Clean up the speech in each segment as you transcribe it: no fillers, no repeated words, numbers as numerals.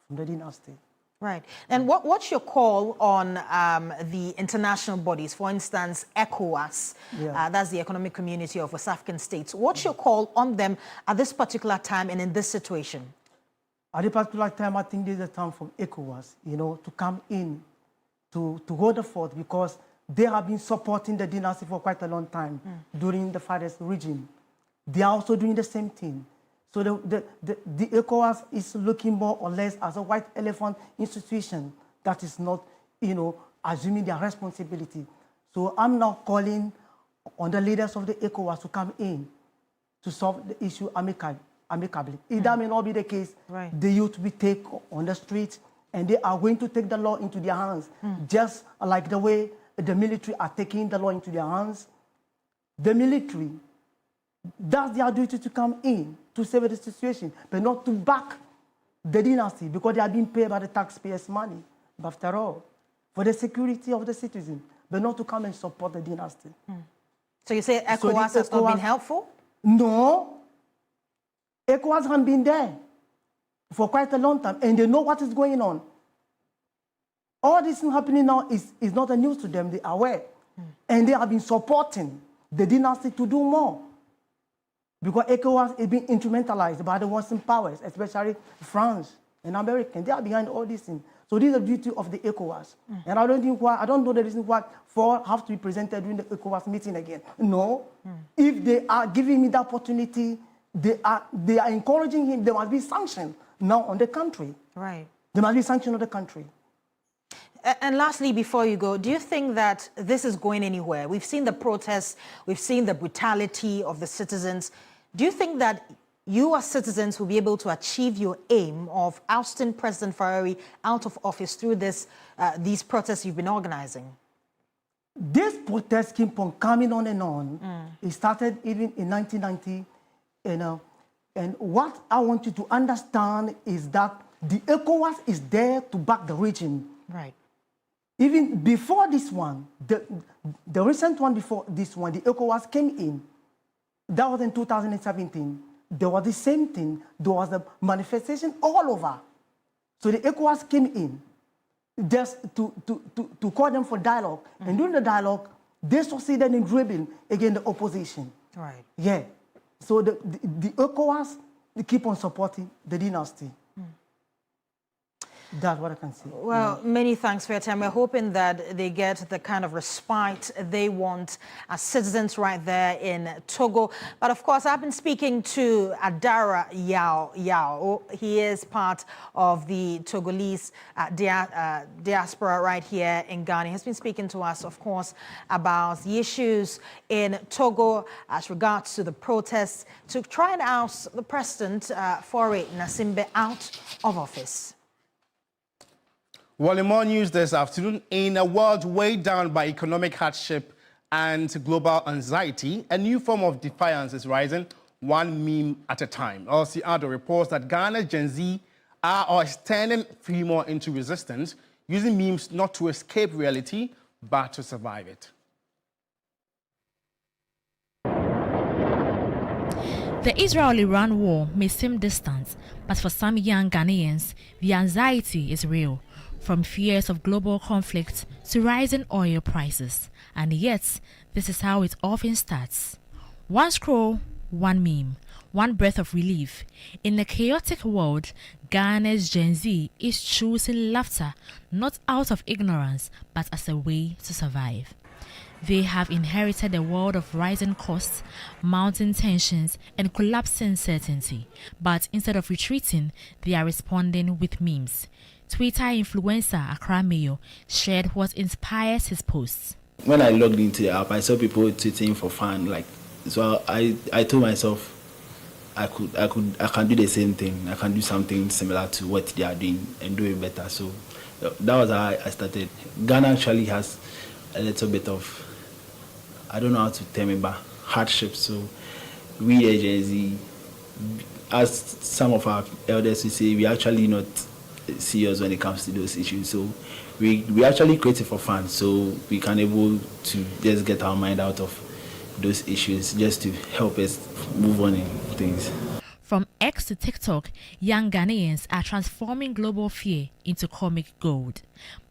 from the dynasty. Right. And what's your call on the international bodies, for instance, ECOWAS, that's the Economic Community of West African States. What's your call on them at this particular time and in this situation? At this particular time, I think there's a time for ECOWAS, to come in, to hold the fort, because they have been supporting the dynasty for quite a long time during the farthest regime. They are also doing the same thing. So the ECOWAS is looking more or less as a white elephant institution that is not, assuming their responsibility. So I'm now calling on the leaders of the ECOWAS to come in to solve the issue amicably. If that may not be the case, the youth will take on the streets and they are going to take the law into their hands, just like the way the military are taking the law into their hands. The military, that's their duty to come in to save the situation, but not to back the dynasty because they are being paid by the taxpayers' money. But after all, for the security of the citizens, but not to come and support the dynasty. So you say ECOWAS has not been helpful? No. ECOWAS hasn't been there for quite a long time, and they know what is going on. All this happening now is not a news to them. They are aware. And they have been supporting the dynasty to do more. Because ECOWAS is being instrumentalized by the Western powers, especially France and America. They are behind all these things. So this is the duty of the ECOWAS. And I don't know the reason why four have to be presented during the ECOWAS meeting again. No. If they are giving me the opportunity, they are encouraging him, there must be sanction now on the country. Right. There must be sanction on the country. And lastly, before you go, do you think that this is going anywhere? We've seen the protests, we've seen the brutality of the citizens. Do you think that you as citizens will be able to achieve your aim of ousting President Faure out of office through these protests you've been organizing? This protest keep on coming on and on. It started even in 1990. And what I want you to understand is that the ECOWAS is there to back the regime. Right. Even before this one, the recent one before this one, the ECOWAS came in. That was in 2017. There was the same thing. There was a manifestation all over. So the ECOWAS came in just to call them for dialogue. And during the dialogue, they succeeded in dribbling against the opposition. Right. Yeah. So the ECOWAS, they keep on supporting the dynasty. That's what I can say. Well, many thanks for your time. We're hoping that they get the kind of respite they want as citizens right there in Togo. But of course, I've been speaking to Adara Yao. He is part of the Togolese diaspora right here in Ghana. He has been speaking to us, of course, about the issues in Togo as regards to the protests to try and oust the president, Faure Gnassingbé, out of office. Well, in more news this afternoon, in a world weighed down by economic hardship and global anxiety, a new form of defiance is rising, one meme at a time. Also, Ado reports that Ghana's Gen Z are turning free more into resistance, using memes not to escape reality, but to survive it. The Israel-Iran war may seem distant, but for some young Ghanaians, the anxiety is real. From fears of global conflict to rising oil prices. And yet, this is how it often starts. One scroll, one meme, one breath of relief. In a chaotic world, Ghana's Gen Z is choosing laughter not out of ignorance, but as a way to survive. They have inherited a world of rising costs, mounting tensions, and collapsing certainty. But instead of retreating, they are responding with memes. Twitter influencer Accra Mayo shared what inspires his posts. When I logged into the app, I saw people tweeting for fun. So I told myself I can do the same thing. I can do something similar to what they are doing and do it better. So that was how I started. Ghana actually has a little bit of, I don't know how to term it, but hardship. So we at Gen Z, as some of our elders will say, we actually not serious when it comes to those issues. So we actually create it for fun, so we can able to just get our mind out of those issues, just to help us move on in things. From X to TikTok, young Ghanaians are transforming global fear into comic gold.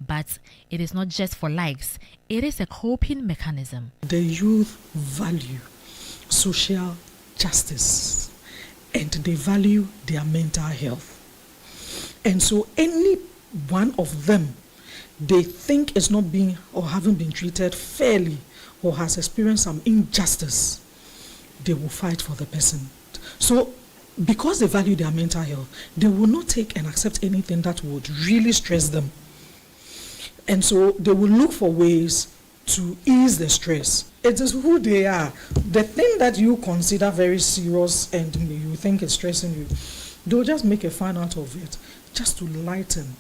But it is not just for likes, it is a coping mechanism. The youth value social justice and they value their mental health. And so any one of them they think is not being or haven't been treated fairly or has experienced some injustice, they will fight for the person. So because they value their mental health, they will not take and accept anything that would really stress them. And so they will look for ways to ease the stress. It is who they are. The thing that you consider very serious and you think is stressing you, they'll just make a fun out of it, just to lighten.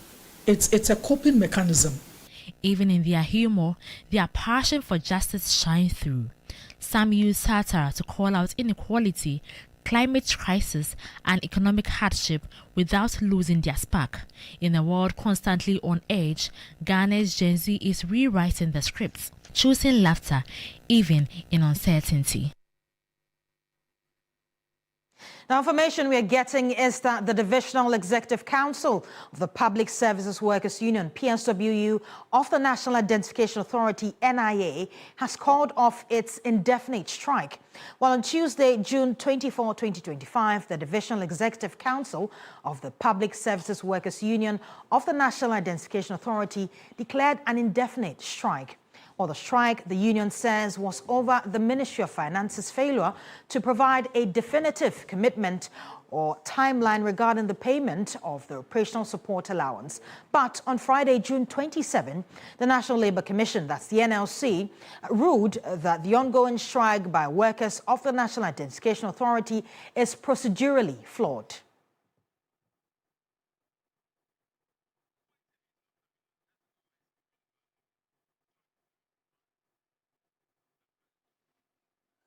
It's a coping mechanism. Even in their humor, their passion for justice shines through. Some use satire to call out inequality, climate crisis, and economic hardship without losing their spark. In a world constantly on edge, Ghana's Gen Z is rewriting the scripts, choosing laughter even in uncertainty. Now, information we are getting is that the Divisional Executive Council of the Public Services Workers Union, PSWU, of the National Identification Authority, NIA, has called off its indefinite strike. While on Tuesday, June 24, 2025, the Divisional Executive Council of the Public Services Workers Union of the National Identification Authority declared an indefinite strike. Well, the strike, the union says, was over the Ministry of Finance's failure to provide a definitive commitment or timeline regarding the payment of the operational support allowance. But on Friday, June 27, the National Labour Commission, that's the NLC, ruled that the ongoing strike by workers of the National Identification Authority is procedurally flawed.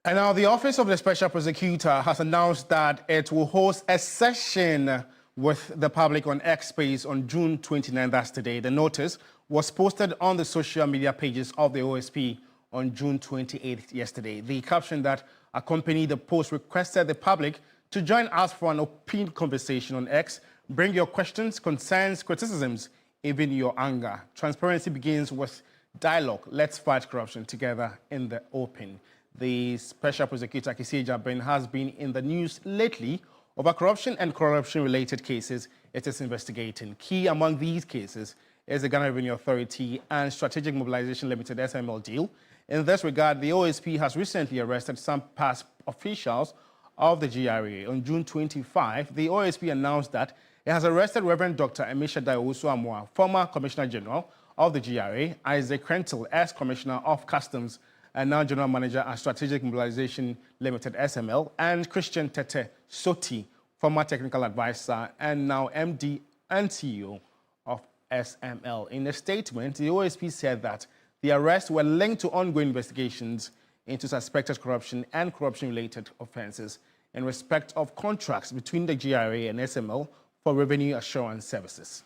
And now the Office of the Special Prosecutor has announced that it will host a session with the public on X Space on June 29, that's today. The notice was posted on the social media pages of the OSP on June 28th, yesterday. The caption that accompanied the post requested the public to join us for an open conversation on X. Bring your questions, concerns, criticisms, even your anger. Transparency begins with dialogue. Let's fight corruption together in the open. The Special Prosecutor, Kisi Jabin, has been in the news lately over corruption and corruption-related cases it is investigating. Key among these cases is the Ghana Revenue Authority and Strategic Mobilization Limited SML deal. In this regard, the OSP has recently arrested some past officials of the GRA. On June 25, the OSP announced that it has arrested Reverend Dr. Emisha Dayosu-Amoah, former Commissioner General of the GRA, Isaac Krentel as Commissioner of Customs and now General Manager at Strategic Mobilization Limited SML, and Christian Tete Soti, former Technical Advisor and now MD and CEO of SML. In a statement, the OSP said that the arrests were linked to ongoing investigations into suspected corruption and corruption-related offences in respect of contracts between the GRA and SML for revenue assurance services.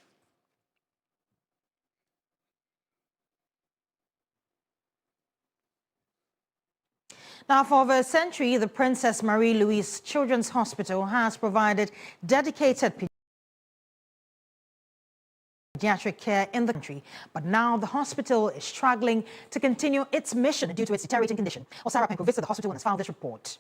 Now, for over a century, the Princess Marie Louise Children's Hospital has provided dedicated pediatric care in the country. But now the hospital is struggling to continue its mission due to its deteriorating condition. Well, Sarah Penko visited the hospital and has found this report.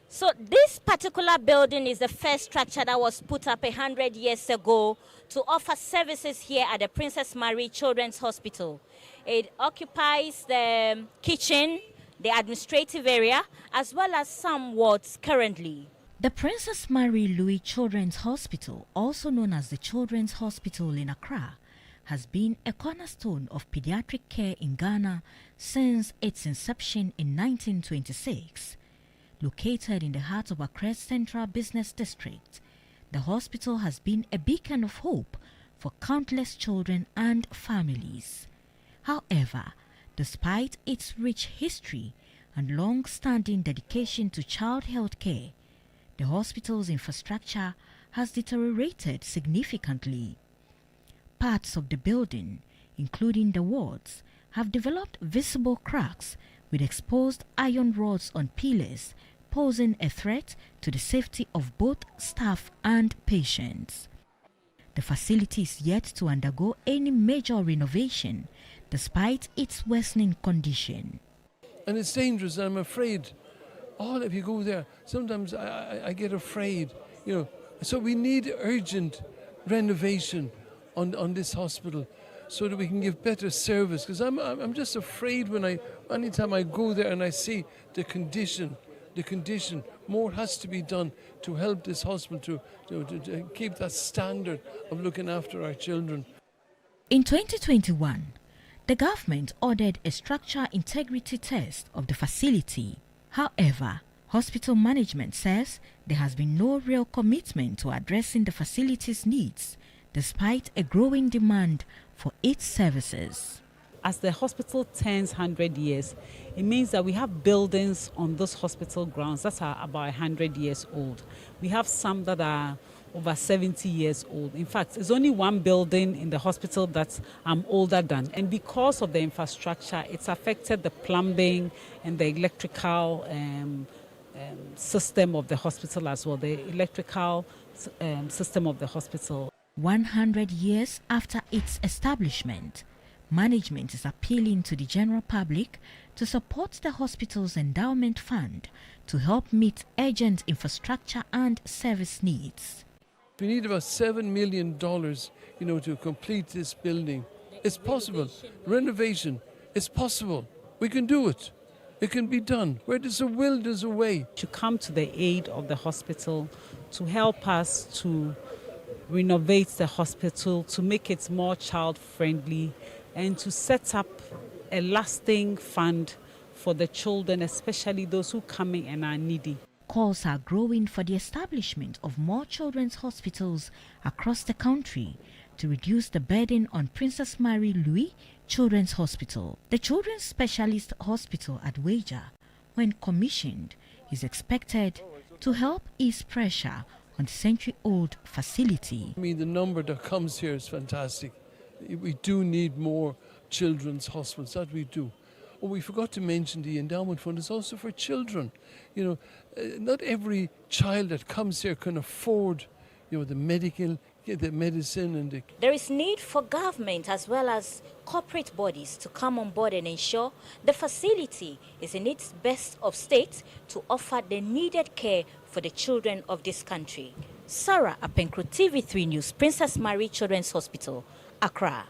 So this particular building is the first structure that was put up 100 years ago to offer services here at the Princess Marie Children's Hospital. It occupies the kitchen, the administrative area, as well as some wards currently. The Princess Marie Louise Children's Hospital, also known as the Children's Hospital in Accra, has been a cornerstone of pediatric care in Ghana since its inception in 1926. Located in the heart of Accra's Central Business District, the hospital has been a beacon of hope for countless children and families. However, despite its rich history and long-standing dedication to child health care, the hospital's infrastructure has deteriorated significantly. Parts of the building, including the wards, have developed visible cracks with exposed iron rods on pillars, posing a threat to the safety of both staff and patients. The facility is yet to undergo any major renovation, despite its worsening condition. And it's dangerous, I'm afraid. If you go there, sometimes I get afraid, So we need urgent renovation on this hospital so that we can give better service. Because I'm just afraid anytime I go there and I see the condition, more has to be done to help this hospital to keep that standard of looking after our children. In 2021, the government ordered a structural integrity test of the facility. However, hospital management says there has been no real commitment to addressing the facility's needs, despite a growing demand for its services. As the hospital turns 100 years, it means that we have buildings on those hospital grounds that are about 100 years old. We have some that are over 70 years old. In fact, there's only one building in the hospital that's older than. And because of the infrastructure, it's affected the plumbing and the electrical system of the hospital as well, the electrical system of the hospital. 100 years after its establishment, management is appealing to the general public to support the hospital's endowment fund to help meet urgent infrastructure and service needs. We need about $7 million, to complete this building. It's possible. Renovation, it's possible. We can do it. It can be done. Where there's a will, there's a way. To come to the aid of the hospital, to help us to renovate the hospital, to make it more child-friendly, and to set up a lasting fund for the children, especially those who come in and are needy. Calls are growing for the establishment of more children's hospitals across the country to reduce the burden on Princess Mary Louise Children's Hospital. The Children's Specialist Hospital at Waja, when commissioned, is expected to help ease pressure on the century-old facility. The number that comes here is fantastic. We do need more children's hospitals, that we do. We forgot to mention the endowment fund is also for children. Not every child that comes here can afford, the medicine and There is need for government as well as corporate bodies to come on board and ensure the facility is in its best of state to offer the needed care for the children of this country. Sarah Apenkro, TV3 News, Princess Mary Children's Hospital, Accra.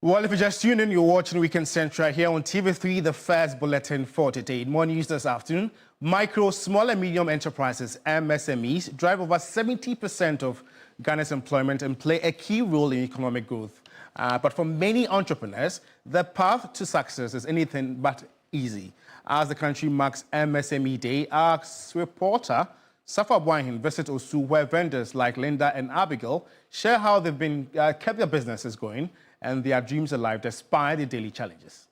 Well, if you're just tuning in, you're watching Weekend Central here on TV3, the first bulletin for today. More news this afternoon. Micro, small and medium enterprises, MSMEs, drive over 70% of Ghana's employment and play a key role in economic growth. But for many entrepreneurs, the path to success is anything but easy. As the country marks MSME Day, our reporter Safa Bwahin visits Osu, where vendors like Linda and Abigail share how they've been kept their businesses going and their dreams alive despite the daily challenges.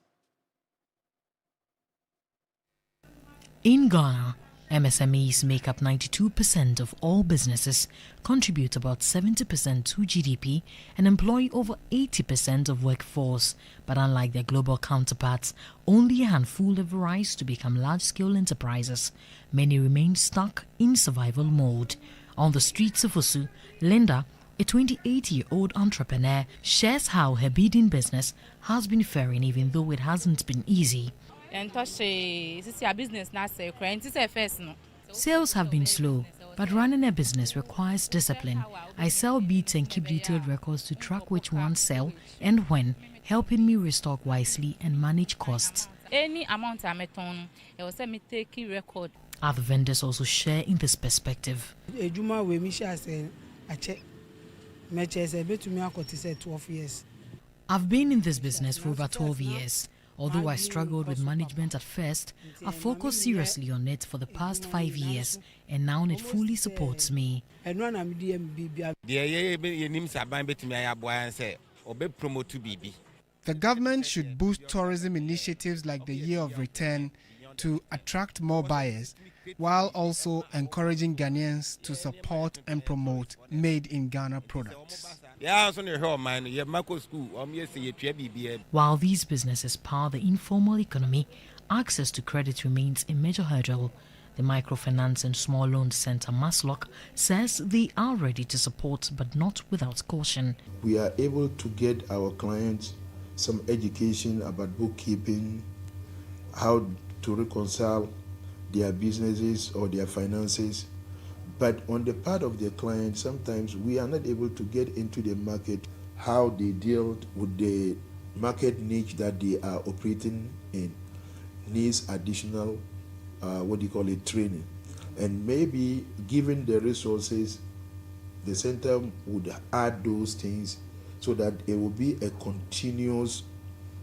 In Ghana, MSMEs make up 92% of all businesses, contribute about 70% to GDP, and employ over 80% of workforce. But unlike their global counterparts, only a handful have rise to become large-scale enterprises. Many remain stuck in survival mode. On the streets of Osu, Linda, a 28-year-old entrepreneur, shares how her beading business has been faring even though it hasn't been easy. Sales have been slow, but running a business requires discipline. I sell beads and keep detailed records to track which ones sell and when, helping me restock wisely and manage costs. Any amount I met on, it was me taking record. Other vendors also share in this perspective. I've been in this business for over 12 years. Although I struggled with management at first, I focused seriously on it for the past 5 years, and now it fully supports me. The government should boost tourism initiatives like the Year of Return to attract more buyers, while also encouraging Ghanaians to support and promote made in Ghana products. While these businesses power the informal economy, access to credit remains a major hurdle. The Microfinance and Small Loan Center, Maslock, says they are ready to support but not without caution. We are able to get our clients some education about bookkeeping, how to reconcile their businesses or their finances. But on the part of the client, sometimes we are not able to get into the market, how they deal with the market niche that they are operating in needs additional training. And maybe given the resources, the center would add those things so that it will be a continuous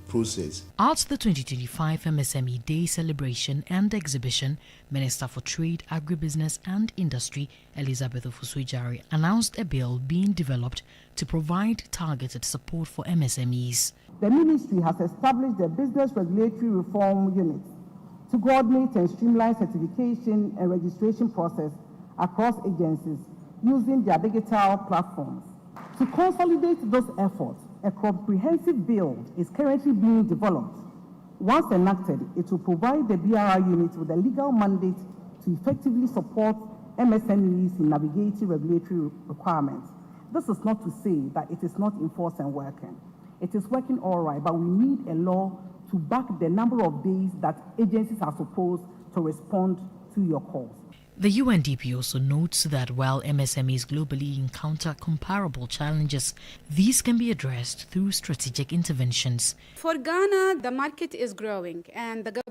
process. At the 2025 MSME Day celebration and exhibition, Minister for Trade, Agribusiness and Industry, Elizabeth Ofosu-Jare, announced a bill being developed to provide targeted support for MSMEs. The ministry has established a business regulatory reform unit to coordinate and streamline certification and registration process across agencies using their digital platforms. To consolidate those efforts, a comprehensive bill is currently being developed. Once enacted, it will provide the BRI unit with a legal mandate to effectively support MSMEs in navigating regulatory requirements. This is not to say that it is not enforced and working. It is working all right, but we need a law to back the number of days that agencies are supposed to respond to your calls. The UNDP also notes that while MSMEs globally encounter comparable challenges, these can be addressed through strategic interventions. For Ghana, the market is growing and the government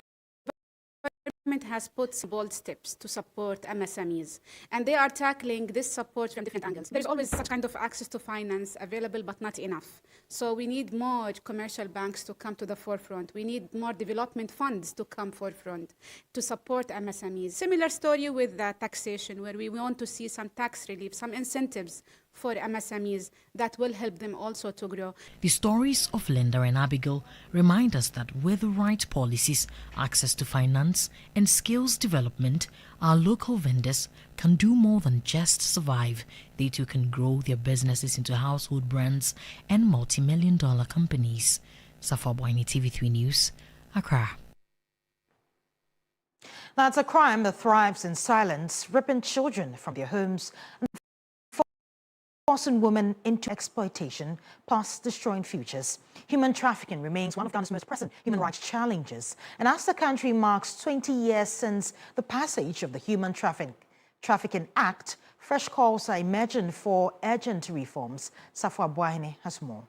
has put bold steps to support MSMEs, and they are tackling this support from different angles. There is always such kind of access to finance available, but not enough. So we need more commercial banks to come to the forefront. We need more development funds to come forefront to support MSMEs. Similar story with the taxation, where we want to see some tax relief, some incentives for MSMEs that will help them also to grow. The stories of Linda and Abigail remind us that with the right policies, access to finance and skills development, our local vendors can do more than just survive. They too can grow their businesses into household brands and multi-million-dollar companies. Safa Boyne, TV3 News, Accra. That's a crime that thrives in silence, ripping children from their homes and forcing women into exploitation, plus destroying futures. Human trafficking remains one of Ghana's most pressing human rights challenges. And as the country marks 20 years since the passage of the Human Trafficking Act, fresh calls are emerging for urgent reforms. Safwa Boyne has more.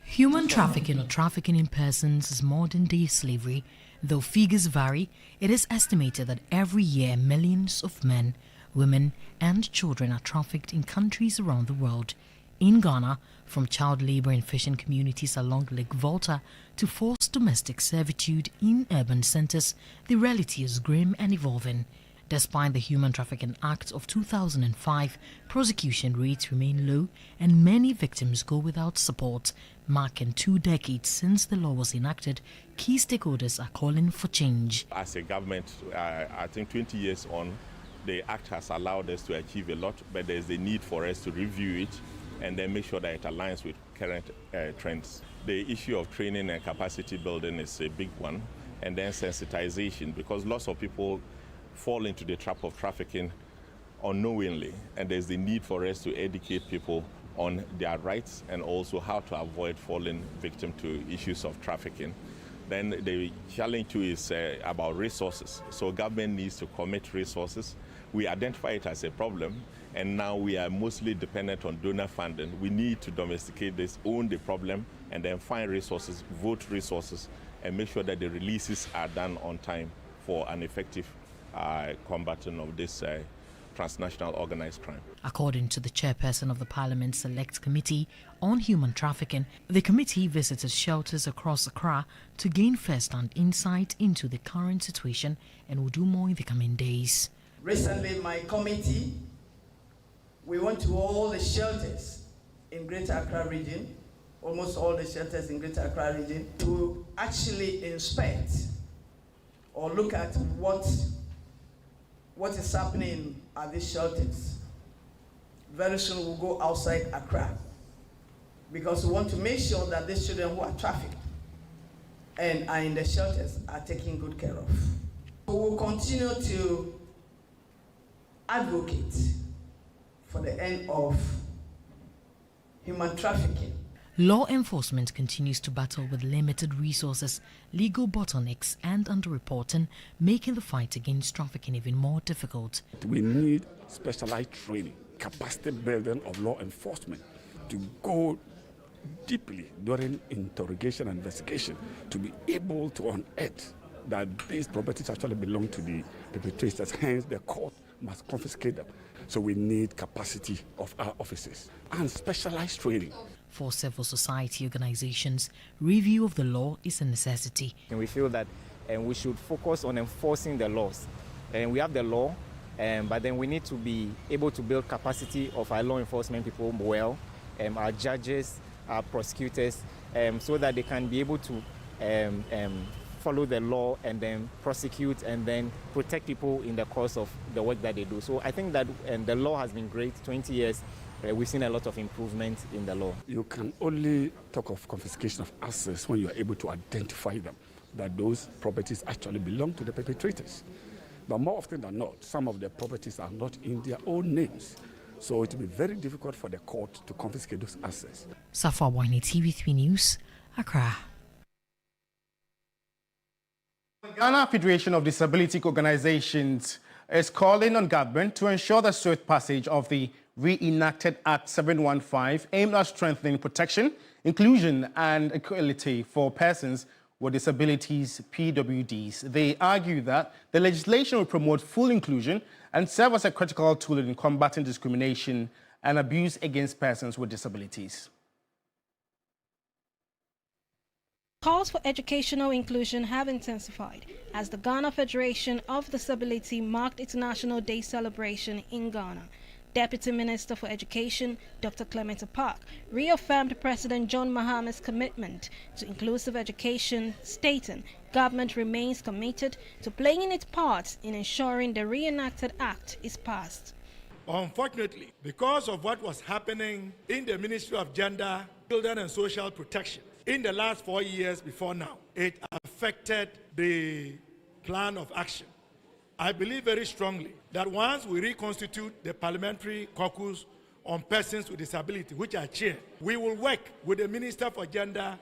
Human trafficking or trafficking in persons is modern-day slavery. Though figures vary, it is estimated that every year millions of men, women and children are trafficked in countries around the world. In Ghana, from child labor in fishing communities along Lake Volta to forced domestic servitude in urban centers, the reality is grim and evolving. Despite the Human Trafficking Act of 2005, prosecution rates remain low and many victims go without support. Marking 2 decades since the law was enacted, key stakeholders are calling for change. As a government, I think 20 years on, the Act has allowed us to achieve a lot, but there's a need for us to review it and then make sure that it aligns with current trends. The issue of training and capacity building is a big one, and then sensitization, because lots of people fall into the trap of trafficking unknowingly, and there's the need for us to educate people on their rights and also how to avoid falling victim to issues of trafficking. Then the challenge too is about resources. So government needs to commit resources. We identify it as a problem, and now we are mostly dependent on donor funding. We need to domesticate this, own the problem, and then find resources, vote resources, and make sure that the releases are done on time for an effective combating of this transnational organized crime. According to the chairperson of the Parliament Select Committee on Human Trafficking, the committee visited shelters across Accra to gain first-hand insight into the current situation and will do more in the coming days. Recently, my committee, we went to all the shelters in Greater Accra region, almost all the shelters in Greater Accra region, to actually inspect or look at what is happening at these shelters. very soon will go outside Accra, because we want to make sure that these children who are trafficked and are in the shelters are taken good care of. We will continue to advocate for the end of human trafficking. Law enforcement continues to battle with limited resources, legal bottlenecks and underreporting, making the fight against trafficking even more difficult. We need specialized training, capacity building of law enforcement to go deeply during interrogation and investigation to be able to unearth that these properties actually belong to the perpetrators. Hence, the court must confiscate them. So we need capacity of our officers and specialized training. For civil society organizations, review of the law is a necessity. And we feel that we should focus on enforcing the laws. And we have the law, but then we need to be able to build capacity of our law enforcement people well, our judges, our prosecutors, so that they can be able to follow the law and then prosecute and then protect people in the course of the work that they do. So I think that the law has been great. 20 years, we've seen a lot of improvement in the law. You can only talk of confiscation of assets when you are able to identify them, that those properties actually belong to the perpetrators. But more often than not, some of the properties are not in their own names. So it will be very difficult for the court to confiscate those assets. Safa Wani, TV3 News, Accra. Ghana Federation of Disability Organizations is calling on government to ensure the swift passage of the reenacted Act 715 aimed at strengthening protection, inclusion and equality for persons with disabilities, PWDs. They argue that the legislation will promote full inclusion and serve as a critical tool in combating discrimination and abuse against persons with disabilities. Calls for educational inclusion have intensified as the Ghana Federation of Disability marked its National Day celebration in Ghana. Deputy Minister for Education, Dr. Clement Park, reaffirmed President John Mahama's commitment to inclusive education, stating government remains committed to playing its part in ensuring the reenacted act is passed. Unfortunately, because of what was happening in the Ministry of Gender, Children and Social Protection in the last 4 years before now, it affected the plan of action. I believe very strongly that once we reconstitute the parliamentary caucus on persons with disability, which I chair, we will work with the Minister for Gender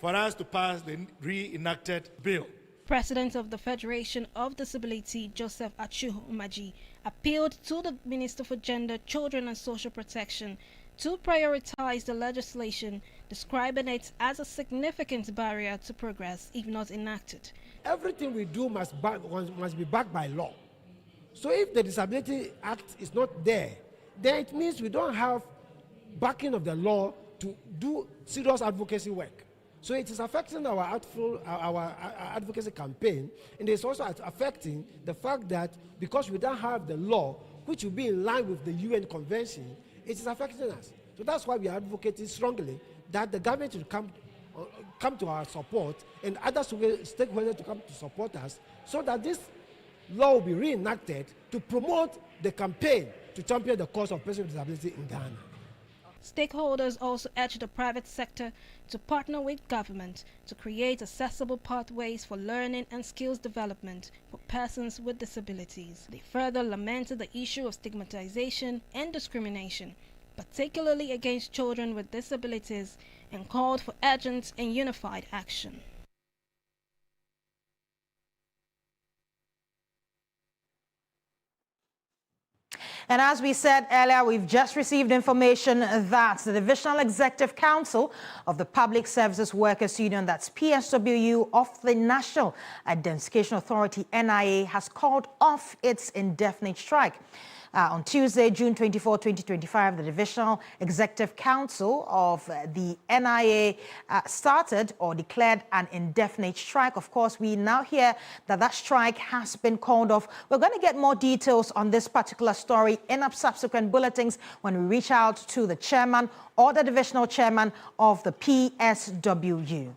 for us to pass the reenacted bill. President of the Federation of Disability, Joseph Achuhu Umaji, appealed to the Minister for Gender, Children and Social Protection to prioritize the legislation, describing it as a significant barrier to progress if not enacted. Everything we do must be backed by law. So if the Disability Act is not there, then it means we don't have backing of the law to do serious advocacy work. So it is affecting our advocacy campaign, and it's also affecting the fact that because we don't have the law, which will be in line with the UN Convention, it is affecting us. So that's why we are advocating strongly that the government should come to our support and other stakeholders to come to support us so that this law will be reenacted to promote the campaign to champion the cause of persons with disability in Ghana. Stakeholders also urge the private sector to partner with government to create accessible pathways for learning and skills development for persons with disabilities. They further lamented the issue of stigmatization and discrimination, particularly against children with disabilities, and called for urgent and unified action. And as we said earlier, we've just received information that the Divisional Executive Council of the Public Services Workers Union, that's PSWU, of the National Identification Authority, NIA, has called off its indefinite strike. On Tuesday, June 24, 2025, the Divisional Executive Council of the NIA started or declared an indefinite strike. Of course, we now hear that that strike has been called off. We're going to get more details on this particular story in subsequent bulletins when we reach out to the chairman or the divisional chairman of the PSWU.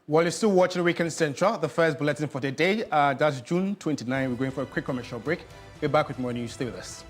While you're still watching Weekend Central, the first bulletin for the day, that's June 29. We're going for a quick commercial break. We're back with more news. Stay with us.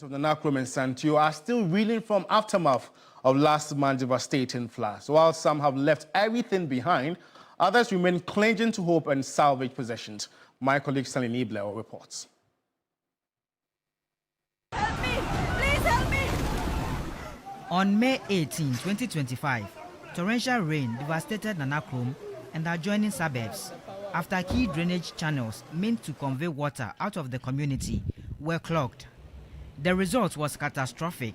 Of the Nakrum and Santio are still reeling from aftermath of last month's devastating floods. While some have left everything behind, others remain clinging to hope and salvage possessions. My colleague Stanley Niebler reports. Help me! Please help me! On May 18, 2025, torrential rain devastated Nanakrum and adjoining suburbs after key drainage channels meant to convey water out of the community were clogged. The result was catastrophic.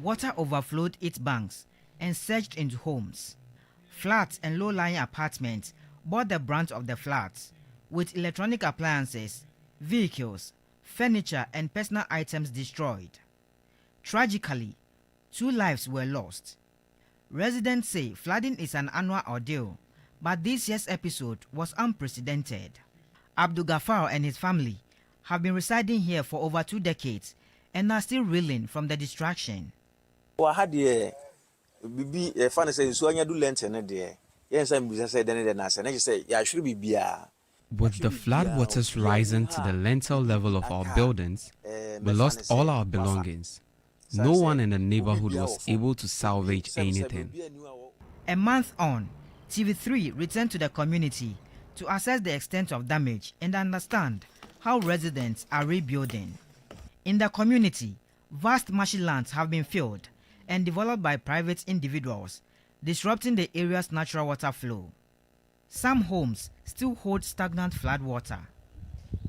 Water overflowed its banks and surged into homes. Flats and low-lying apartments bore the brunt of the floods, with electronic appliances, vehicles, furniture and personal items destroyed. Tragically, 2 lives were lost. Residents say flooding is an annual ordeal, but this year's episode was unprecedented. Abdul Ghaffar and his family have been residing here for over 2 decades and are still reeling from the distraction. But with the flood waters rising to the lintel level of our buildings, we lost all our belongings. No one in the neighborhood was able to salvage anything. A month on, TV3 returned to the community to assess the extent of damage and understand how residents are rebuilding. In the community, vast marshy lands have been filled and developed by private individuals, disrupting the area's natural water flow. Some homes still hold stagnant flood water.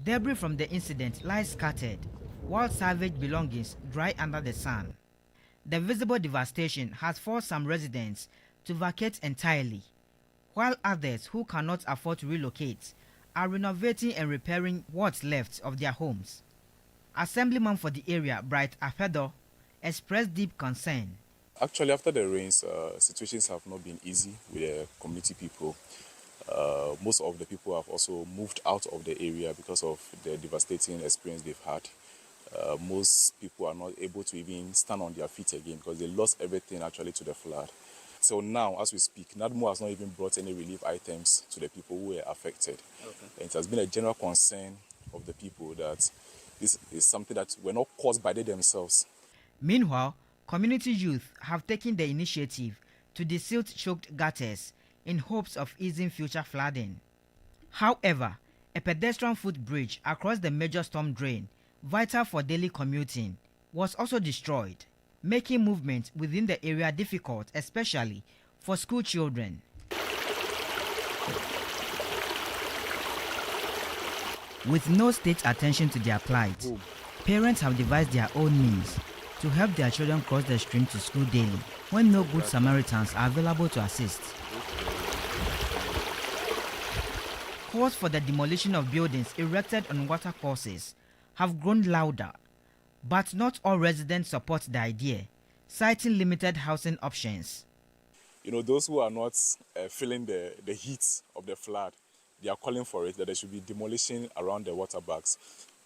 Debris from the incident lies scattered, while salvaged belongings dry under the sun. The visible devastation has forced some residents to vacate entirely, while others who cannot afford to relocate are renovating and repairing what's left of their homes. Assemblyman for the area, Bright Afedo, expressed deep concern. Actually, after the rains, situations have not been easy with the community people. Most of the people have also moved out of the area because of the devastating experience they've had. Most people are not able to even stand on their feet again because they lost everything actually to the flood. So now, as we speak, NADMO has not even brought any relief items to the people who were affected. Okay. And it has been a general concern of the people that this is something that were not caused by they themselves. Meanwhile, community youth have taken the initiative to desilt choked gutters in hopes of easing future flooding. However, a pedestrian footbridge across the major storm drain, vital for daily commuting, was also destroyed, making movement within the area difficult, especially for school children. With no state attention to their plight, parents have devised their own means to help their children cross the stream to school daily when no good Samaritans are available to assist. Calls for the demolition of buildings erected on watercourses have grown louder, but not all residents support the idea, citing limited housing options. You know, those who are not feeling the heat of the flood, they are calling for it, that there should be demolition around the water bags.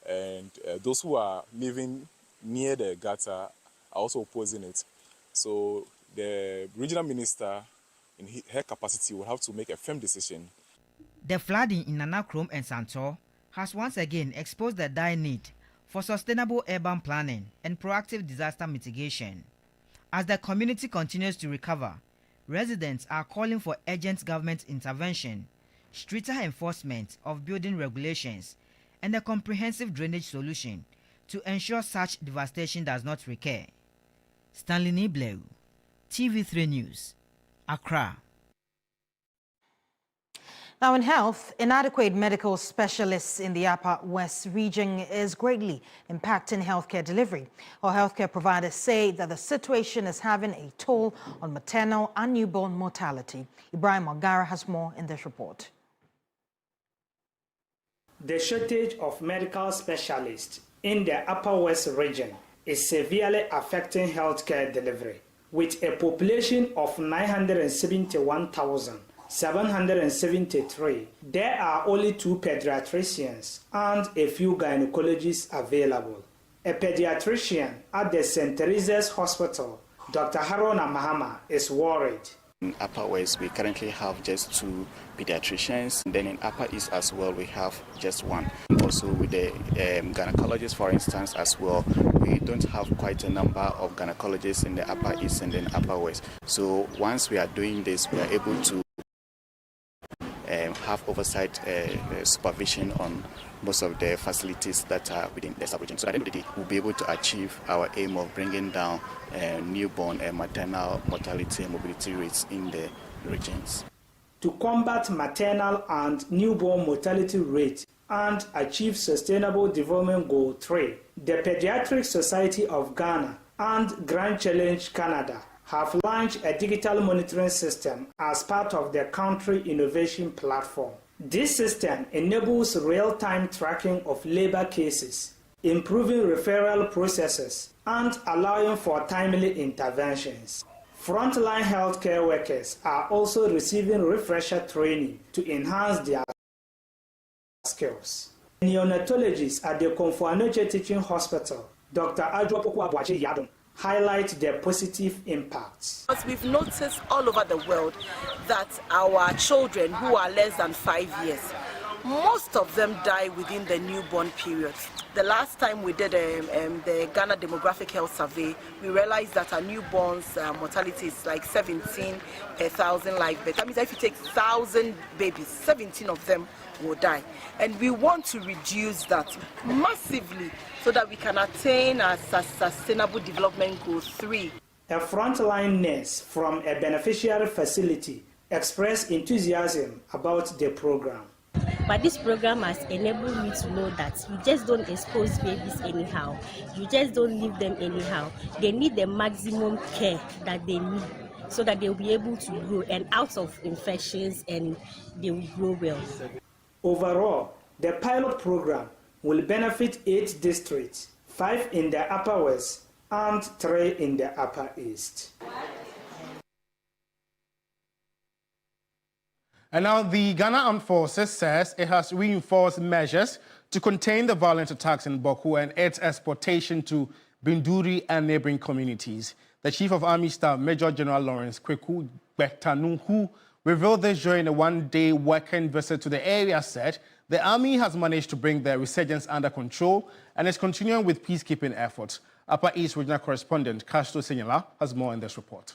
And those who are living near the gutter are also opposing it. So the regional minister, in her capacity, will have to make a firm decision. The flooding in Nana Krom and Santor has once again exposed the dire need for sustainable urban planning and proactive disaster mitigation. As the community continues to recover, residents are calling for urgent government intervention, stricter enforcement of building regulations, and a comprehensive drainage solution to ensure such devastation does not recur. Stanley Niblew, TV3 News, Accra. Now in health, inadequate medical specialists in the Upper West region is greatly impacting healthcare delivery. Our healthcare providers say that the situation is having a toll on maternal and newborn mortality. Ibrahim Ogara has more in this report. The shortage of medical specialists in the Upper West region is severely affecting healthcare delivery. With a population of 971,773, there are only 2 pediatricians and a few gynecologists available. A pediatrician at the St. Teresa's Hospital, Dr. Haruna Mahama, is worried. In Upper West, we currently have just 2 pediatricians. And then in Upper East as well, we have just 1. Also with the gynecologists, for instance, as well, we don't have quite a number of gynecologists in the Upper East and then Upper West. So once we are doing this, we are able to have oversight supervision on most of the facilities that are within the sub-region. So at the end of the day, we'll be able to achieve our aim of bringing down newborn and maternal mortality and morbidity rates in the regions. To combat maternal and newborn mortality rate and achieve Sustainable Development Goal 3. The Pediatric Society of Ghana and Grand Challenge Canada have launched a digital monitoring system as part of their country innovation platform. This system enables real-time tracking of labor cases, improving referral processes, and allowing for timely interventions. Frontline healthcare workers are also receiving refresher training to enhance their skills. Neonatologists at the Komfo-Anokye Teaching Hospital, Dr. Adwopoku Abuache Yadon, highlight their positive impacts. We've noticed all over the world that our children who are less than 5 years, most of them die within the newborn period. The last time we did the Ghana Demographic Health Survey, we realized that our newborns mortality is like 17 per 1,000 live births. That means that if you take 1,000 babies, 17 of them will die. And we want to reduce that massively so that we can attain our Sustainable Development Goal 3. A frontline nurse from a beneficiary facility expressed enthusiasm about the program. But this program has enabled me to know that you just don't expose babies anyhow. You just don't leave them anyhow. They need the maximum care that they need so that they'll be able to grow and out of infections and they will grow well. Overall, the pilot program will benefit 8 districts, 5 in the Upper West and 3 in the Upper East. And now the Ghana Armed Forces says it has reinforced measures to contain the violent attacks in Boko and its exportation to Binduri and neighboring communities. The Chief of Army Staff, Major General Lawrence Kweku Betanu, who revealed this during a one-day working visit to the area, said the army has managed to bring the resurgence under control and is continuing with peacekeeping efforts. Upper East Regional Correspondent Castro Senyala has more in this report.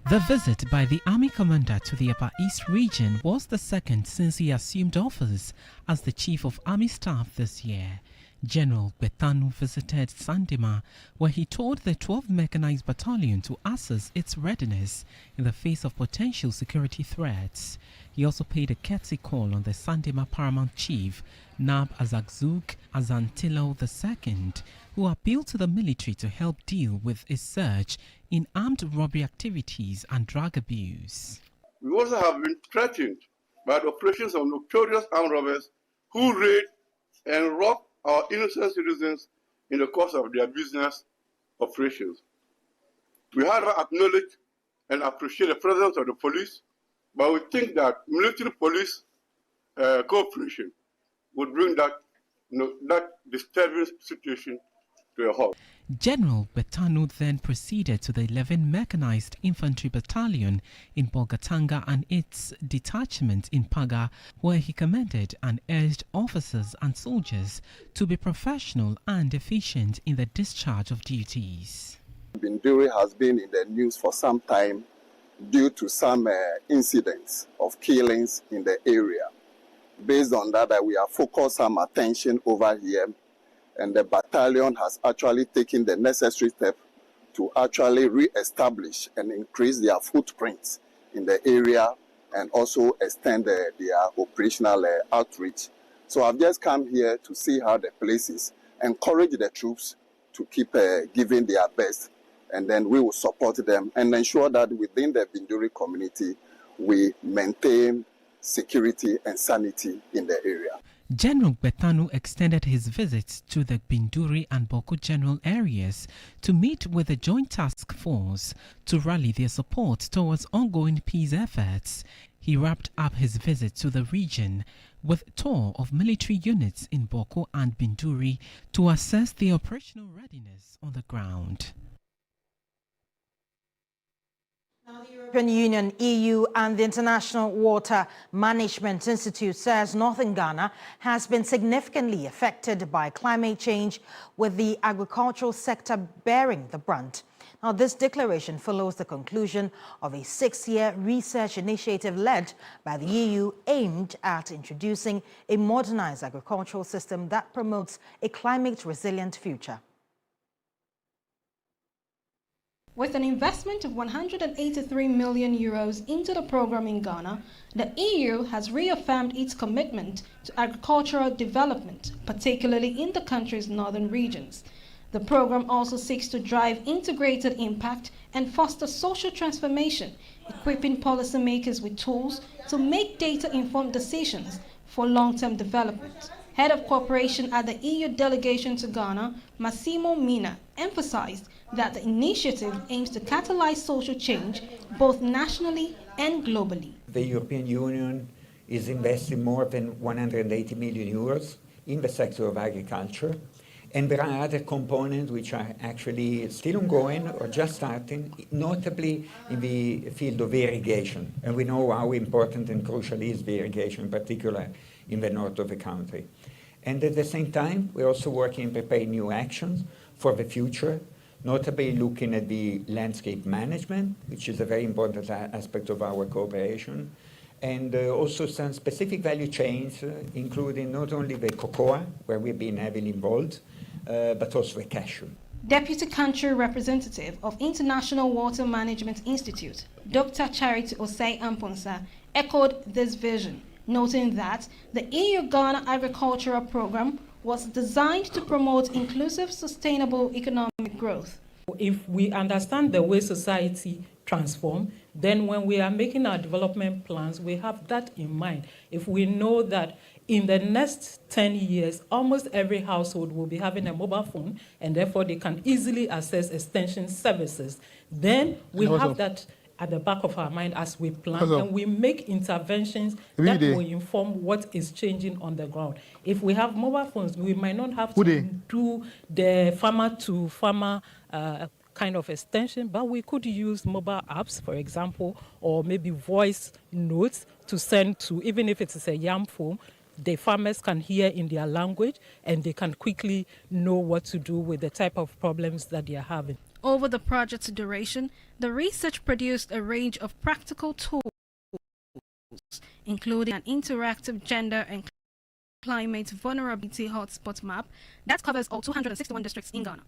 The visit by the Army Commander to the Upper East region was the second since he assumed office as the Chief of Army Staff this year. General Betanu visited Sandema, where he told the 12th Mechanized Battalion to assess its readiness in the face of potential security threats. He also paid a courtesy call on the Sandema Paramount Chief, Nab Azagzug Azantilo II, who appealed to the military to help deal with a surge in armed robbery activities and drug abuse. We also have been threatened by the operations of notorious armed robbers who raid and rob our innocent citizens in the course of their business operations. We however acknowledge and appreciate the presence of the police, but we think that military police cooperation would bring that disturbing situation to a halt. General Betanu then proceeded to the 11th Mechanized Infantry Battalion in Bolgatanga and its detachment in Paga, where he commended and urged officers and soldiers to be professional and efficient in the discharge of duties. Binduri has been in the news for some time due to some incidents of killings in the area. Based on that, we have focused some attention over here, and the battalion has actually taken the necessary step to actually re-establish and increase their footprints in the area and also extend their operational outreach. So I've just come here to see how the place is, encourage the troops to keep giving their best, and then we will support them and ensure that within the Binduri community, we maintain security and sanity in the area. General Betanu extended his visits to the Binduri and Boko general areas to meet with the Joint Task Force to rally their support towards ongoing peace efforts. He wrapped up his visit to the region with a tour of military units in Boko and Binduri to assess their operational readiness on the ground. Now, the European Union, EU and the International Water Management Institute says northern Ghana has been significantly affected by climate change, with the agricultural sector bearing the brunt. Now, this declaration follows the conclusion of a 6-year research initiative led by the EU aimed at introducing a modernized agricultural system that promotes a climate-resilient future. With an investment of 183 million euros into the program in Ghana, the EU has reaffirmed its commitment to agricultural development, particularly in the country's northern regions. The program also seeks to drive integrated impact and foster social transformation, equipping policymakers with tools to make data-informed decisions for long-term development. Head of cooperation at the EU delegation to Ghana, Massimo Mina, emphasized that the initiative aims to catalyze social change both nationally and globally. The European Union is investing more than 180 million euros in the sector of agriculture, and there are other components which are actually still ongoing or just starting, notably in the field of irrigation. And we know how important and crucial is the irrigation, in particular in the north of the country. And at the same time, we're also working on preparing new actions for the future, notably looking at the landscape management, which is a very important aspect of our cooperation, and also some specific value chains, including not only the cocoa, where we've been heavily involved, but also the cashew. Deputy Country Representative of International Water Management Institute, Dr. Charity Osei Amponsa, echoed this vision, noting that the EU-Ghana Agricultural Program was designed to promote inclusive, sustainable economic growth. If we understand the way society transforms, then when we are making our development plans, we have that in mind. If we know that in the next 10 years, almost every household will be having a mobile phone, and therefore they can easily access extension services, then we have that at the back of our mind as we plan, and we make interventions that will inform what is changing on the ground. If we have mobile phones, we might not have to do the farmer-to-farmer kind of extension, but we could use mobile apps, for example, or maybe voice notes to send to, even if it is a yam farm, the farmers can hear in their language and they can quickly know what to do with the type of problems that they are having. Over the project's duration, the research produced a range of practical tools, including an interactive gender and climate vulnerability hotspot map that covers all 261 districts in Ghana.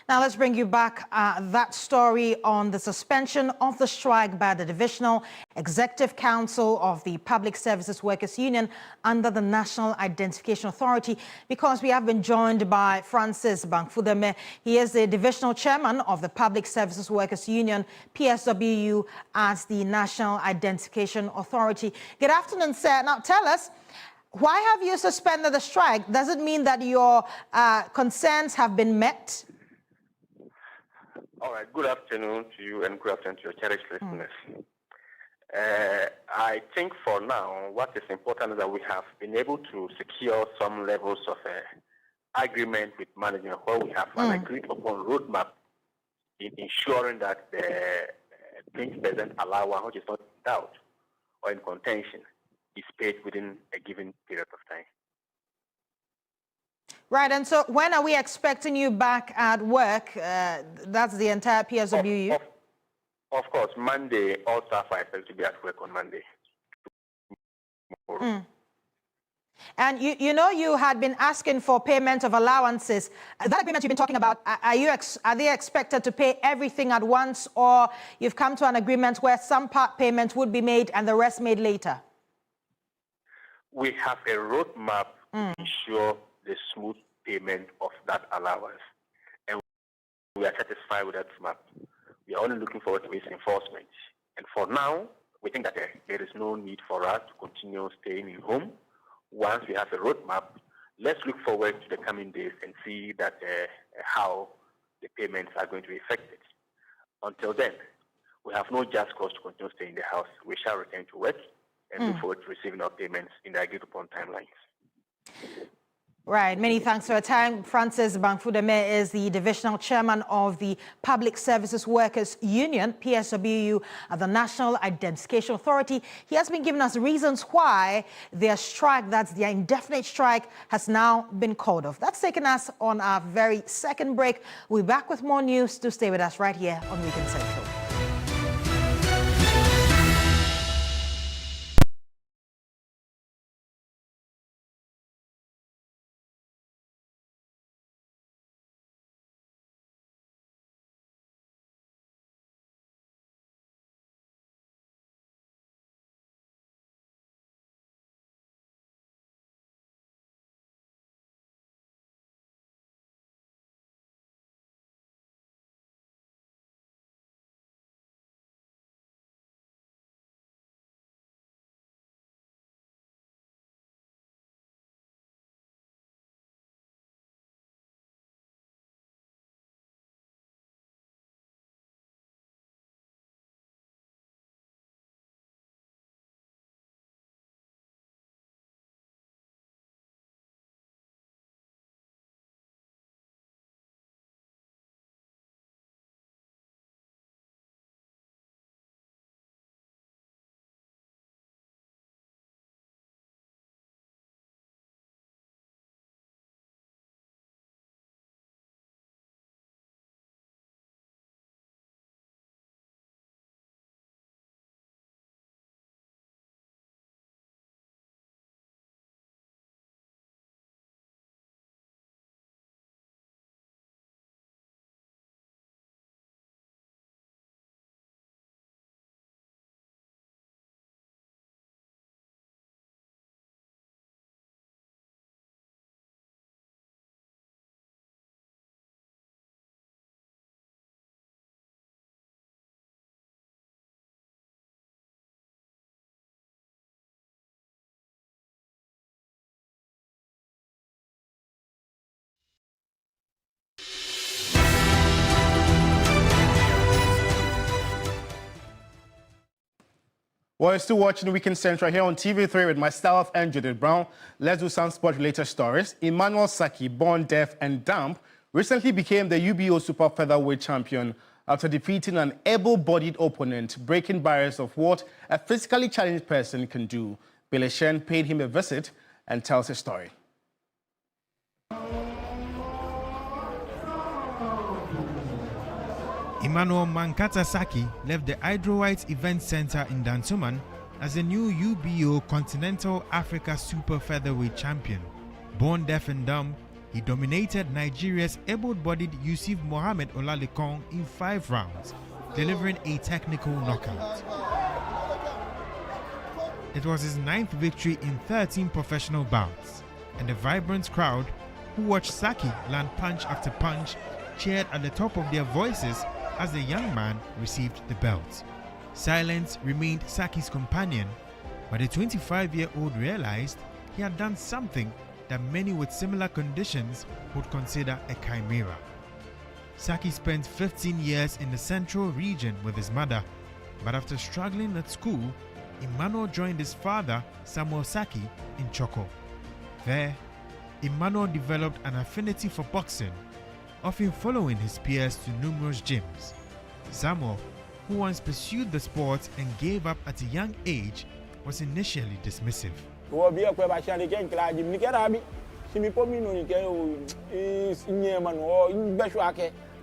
Now let's bring you back that story on the suspension of the strike by the Divisional Executive Council of the Public Services Workers Union under the National Identification Authority, because we have been joined by Francis Bangfudeme. He is the Divisional Chairman of the Public Services Workers Union, PSWU, at the National Identification Authority. Good afternoon, sir. Now tell us, why have you suspended the strike? Does it mean that your concerns have been met? All right, good afternoon to you and good afternoon to your cherished listeners. I think for now, what is important is that we have been able to secure some levels of agreement with management, where we have an agreed upon roadmap in ensuring that the 20% allowance, which is not in doubt or in contention, is paid within a given period of time. Right, and so when are we expecting you back at work? That's the entire PSWU? Of course, Monday, all staff are expected to be at work on Monday. And you know you had been asking for payment of allowances. That agreement you've been talking about, are they expected to pay everything at once, or you've come to an agreement where some part payment would be made and the rest made later? We have a roadmap to ensure the smooth payment of that allowance, and we are satisfied with that map. We are only looking forward to its enforcement. And for now, we think that there is no need for us to continue staying in home. Once we have a roadmap, let's look forward to the coming days and see that how the payments are going to be effected. Until then, we have no just cause to continue staying in the house. We shall return to work and look forward to receiving our payments in the agreed upon timelines. Right. Many thanks for your time. Francis Bangfudeme is the Divisional Chairman of the Public Services Workers Union, PSWU, at the National Identification Authority. He has been giving us reasons why their strike, that's their indefinite strike, has now been called off. That's taken us on our very second break. We'll be back with more news. To stay with us right here on Weekend Central. Well, you're still watching Weekend Central here on TV3 with myself and Judith Brown. Let's do some sport-related stories. Emmanuel Saki, born deaf and dumb, recently became the UBO Super Featherweight champion after defeating an able-bodied opponent, breaking barriers of what a physically challenged person can do. Billy Shen paid him a visit and tells his story. Emmanuel Mankata Saki left the Hydro-White Event Center in Dansoman as the new UBO Continental Africa Super Featherweight champion. Born deaf and dumb, he dominated Nigeria's able-bodied Yusuf Mohamed Olalekong in 5 rounds, delivering a technical knockout. It was his 9th victory in 13 professional bouts, and the vibrant crowd, who watched Saki land punch after punch, cheered at the top of their voices as the young man received the belt. Silence remained Saki's companion, but the 25-year-old realized he had done something that many with similar conditions would consider a chimera. Saki spent 15 years in the central region with his mother, but after struggling at school, Emmanuel joined his father, Samuel Saki, in Choko. There, Emmanuel developed an affinity for boxing, often following his peers to numerous gyms. Samuel, who once pursued the sport and gave up at a young age, was initially dismissive.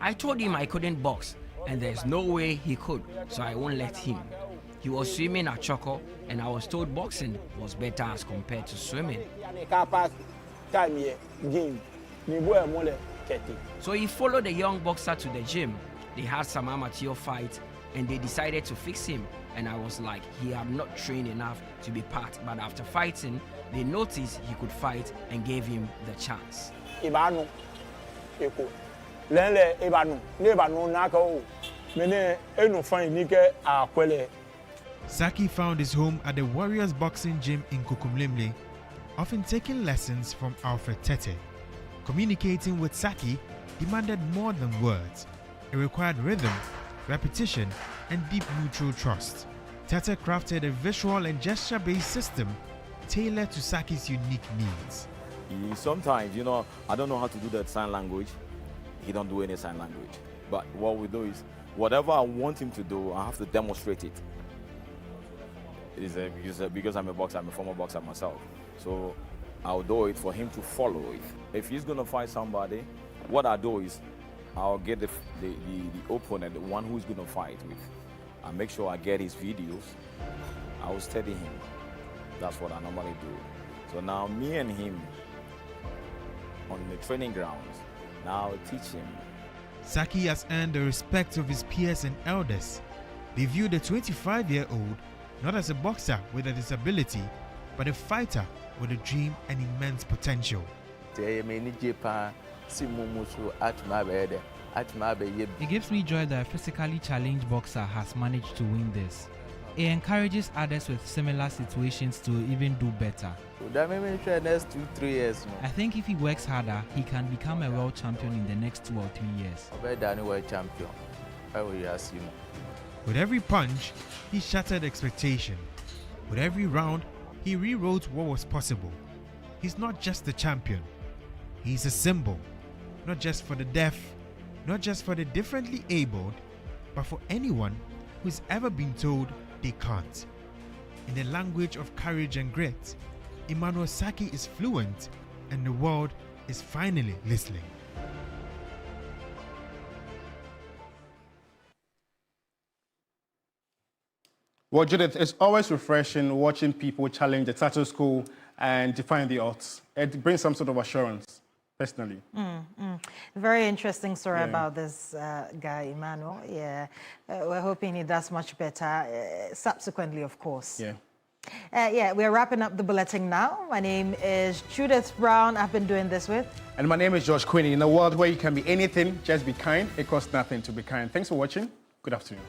I told him I couldn't box, and there's no way he could, so I won't let him. He was swimming at Choco, and I was told boxing was better as compared to swimming. So he followed the young boxer to the gym. They had some amateur fights and they decided to fix him. And I was like, he had not trained enough to be part. But after fighting, they noticed he could fight and gave him the chance. Saki found his home at the Warriors Boxing Gym in Kukumlimle, often taking lessons from Alfred Tete. Communicating with Saki demanded more than words. It required rhythm, repetition, and deep mutual trust. Tete crafted a visual and gesture-based system tailored to Saki's unique needs. Sometimes, I don't know how to do that sign language. He don't do any sign language. But what we do is, whatever I want him to do, I have to demonstrate it. Because I'm a boxer, I'm a former boxer myself. So I'll do it for him to follow it. If he's going to fight somebody, what I do is I'll get the opponent, the one who's going to fight with. I make sure I get his videos. I will study him. That's what I normally do. So now me and him on the training grounds, now I'll teach him. Saki has earned the respect of his peers and elders. They view the 25-year-old not as a boxer with a disability, but a fighter with a dream and immense potential. It gives me joy that a physically challenged boxer has managed to win this. It encourages others with similar situations to even do better. Next 2-3 years. I think if he works harder, he can become a world champion in the next 2 or 3 years. World champion. With every punch, he shattered expectation. With every round, he rewrote what was possible. He's not just a champion. He's a symbol, not just for the deaf, not just for the differently abled, but for anyone who's ever been told they can't. In the language of courage and grit, Emmanuel Saki is fluent, and the world is finally listening. Well, Judith, it's always refreshing watching people challenge the status quo and define the odds. It brings some sort of assurance, personally. Very interesting story about this guy, Emmanuel. Yeah, we're hoping he does much better subsequently, of course. Yeah. We're wrapping up the bulletin now. My name is Judith Brown. I've been doing this with. And my name is George Queenie. In a world where you can be anything, just be kind. It costs nothing to be kind. Thanks for watching. Good afternoon.